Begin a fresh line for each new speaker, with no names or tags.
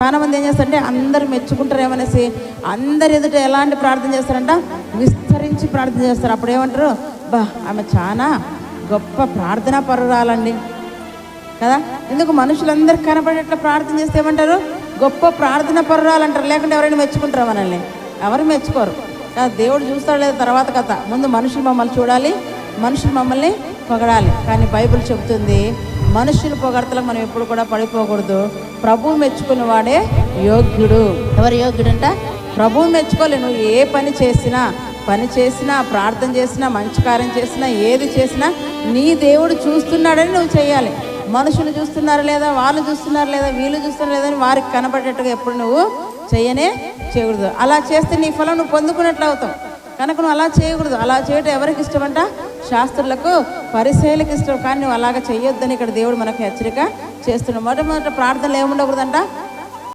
చాలా మంది ఏం చేస్తారంటే అందరు మెచ్చుకుంటారేమనేసి అందరు ఎదుట ఎలాంటి ప్రార్థన చేస్తారంట, విస్తరించి ప్రార్థన చేస్తారు. అప్పుడు ఏమంటారు, బా ఆమె చాలా గొప్ప ప్రార్థనా పరురాలండి కదా. ఎందుకు మనుషులందరూ కనపడేట్లా ప్రార్థన చేస్తే ఏమంటారు, గొప్ప ప్రార్థన పరురాలు అంటారు. లేకుంటే ఎవరైనా మెచ్చుకుంటారా మనల్ని? ఎవరు మెచ్చుకోరు కదా. దేవుడు చూస్తాడు లేదు తర్వాత కథ. ముందు మనుషులు మమ్మల్ని చూడాలి, మనుషులు మమ్మల్ని పొగడాలి. కానీ బైబిల్ చెబుతుంది మనుషులు పొగడతలకు మనం ఎప్పుడు కూడా పడిపోకూడదు. ప్రభువు మెచ్చుకున్న వాడే యోగ్యుడు. ఎవరు యోగ్యుడంట? ప్రభువు మెచ్చుకోలే. నువ్వు ఏ పని చేసినా ప్రార్థన చేసినా మంచి కార్యం చేసినా ఏది చేసినా నీ దేవుడు చూస్తున్నాడని నువ్వు చేయాలి. మనుషులు చూస్తున్నారు లేదా, వాళ్ళు చూస్తున్నారు లేదా, వీళ్ళు చూస్తున్నారు లేదా అని వారికి కనపడేట్టుగా ఎప్పుడు నువ్వు చేయకూడదు. అలా చేస్తే నీ ఫలం నువ్వు పొందుకున్నట్లు అవుతావు. కనుక నువ్వు అలా చేయకూడదు. అలా చేయడం ఎవరికి ఇష్టమంట? శాస్త్రులకు, పరిసయ్యులకు ఇష్టం. కానీ నువ్వు అలాగ చేయొద్దని ఇక్కడ దేవుడు మనకు హెచ్చరిక చేస్తున్నాడు. మొట్టమొదటి ప్రార్థనలు ఏముండకూడదంట,